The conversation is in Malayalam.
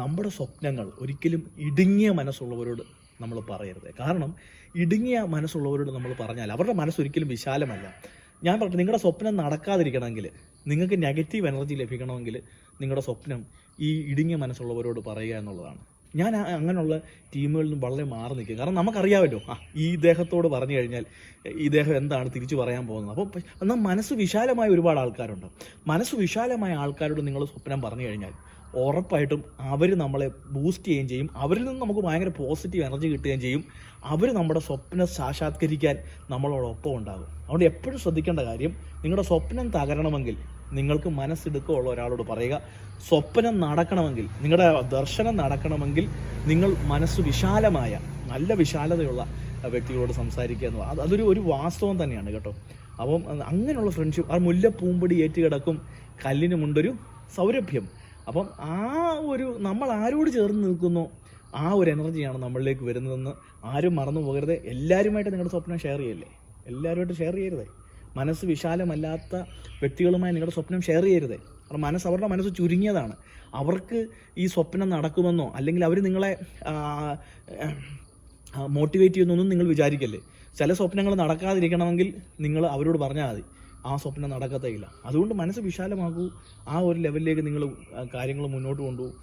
നമ്മുടെ സ്വപ്നങ്ങൾ ഒരിക്കലും ഇടുങ്ങിയ മനസ്സുള്ളവരോട് നമ്മൾ പറയരുത്. കാരണം ഇടുങ്ങിയ മനസ്സുള്ളവരോട് നമ്മൾ പറഞ്ഞാൽ അവരുടെ മനസ്സൊരിക്കലും വിശാലമല്ല. ഞാൻ പറഞ്ഞു, നിങ്ങളുടെ സ്വപ്നം നടക്കാതിരിക്കണമെങ്കിൽ, നിങ്ങൾക്ക് നെഗറ്റീവ് എനർജി ലഭിക്കണമെങ്കിൽ നിങ്ങളുടെ സ്വപ്നം ഈ ഇടുങ്ങിയ മനസ്സുള്ളവരോട് പറയുക എന്നുള്ളതാണ്. ഞാൻ അങ്ങനെയുള്ള ടീമുകളിൽ നിന്ന് വളരെ മാറി നിൽക്കുക. കാരണം നമുക്കറിയാമല്ലോ, ഈ ഇദ്ദേഹത്തോട് പറഞ്ഞു കഴിഞ്ഞാൽ ഇദ്ദേഹം എന്താണ് തിരിച്ചു പറയാൻ പോകുന്നത്. അപ്പോൾ എന്നാൽ മനസ്സ് വിശാലമായ ഒരുപാട് ആൾക്കാരുണ്ട്. മനസ്സ് വിശാലമായ ആൾക്കാരോട് നിങ്ങൾ സ്വപ്നം പറഞ്ഞു കഴിഞ്ഞാൽ ഉറപ്പായിട്ടും അവർ നമ്മളെ ബൂസ്റ്റ് ചെയ്യുകയും ചെയ്യും. അവരിൽ നിന്ന് നമുക്ക് ഭയങ്കര പോസിറ്റീവ് എനർജി കിട്ടുകയും ചെയ്യും. അവർ നമ്മുടെ സ്വപ്നം സാക്ഷാത്കരിക്കാൻ നമ്മളോടൊപ്പം ഉണ്ടാകും. അതുകൊണ്ട് എപ്പോഴും ശ്രദ്ധിക്കേണ്ട കാര്യം, നിങ്ങളുടെ സ്വപ്നം തകരണമെങ്കിൽ നിങ്ങൾക്ക് മനസ്സിടുക്കമുള്ള ഒരാളോട് പറയുക. സ്വപ്നം നടക്കണമെങ്കിൽ, നിങ്ങളുടെ ദർശനം നടക്കണമെങ്കിൽ നിങ്ങൾ മനസ്സ് വിശാലമായ, നല്ല വിശാലതയുള്ള വ്യക്തികളോട് സംസാരിക്കുക എന്നുള്ളത് അതൊരു വാസ്തവം തന്നെയാണ് കേട്ടോ. അപ്പം അങ്ങനെയുള്ള ഫ്രണ്ട്ഷിപ്പ്, ആ മുല്ലപ്പൂമ്പൊടി ഏറ്റുകിടക്കും കല്ലിനുമുണ്ടൊരു സൗരഭ്യം. അപ്പം നമ്മൾ ആരോട് ചേർന്ന് നിൽക്കുന്നോ ആ ഒരു എനർജിയാണ് നമ്മളിലേക്ക് വരുന്നതെന്ന് ആരും മറന്നു പോകരുത്. എല്ലാവരുമായിട്ട് നിങ്ങളുടെ സ്വപ്നം ഷെയർ ചെയ്യല്ലേ, എല്ലാവരുമായിട്ട് ഷെയർ ചെയ്യരുതേ. മനസ്സ് വിശാലമല്ലാത്ത വ്യക്തികളുമായി നിങ്ങളുടെ സ്വപ്നം ഷെയർ ചെയ്യരുതേ. കാരണം അവരുടെ മനസ്സ് ചുരുങ്ങിയതാണ്. അവർക്ക് ഈ സ്വപ്നം നടക്കുമെന്നോ അല്ലെങ്കിൽ അവർ നിങ്ങളെ മോട്ടിവേറ്റ് ചെയ്യുന്നൊന്നും നിങ്ങൾ വിചാരിക്കല്ലേ. ചില സ്വപ്നങ്ങൾ നടക്കാതിരിക്കണമെങ്കിൽ നിങ്ങൾ അവരോട് പറഞ്ഞാൽ മതി, ആ സ്വപ്നം നടക്കത്തേയില്ല. അതുകൊണ്ട് മനസ്സ് വിശാലമാകൂ. ആ ഒരു ലെവലിലേക്ക് നിങ്ങൾ കാര്യങ്ങൾ മുന്നോട്ട് കൊണ്ടുപോകും.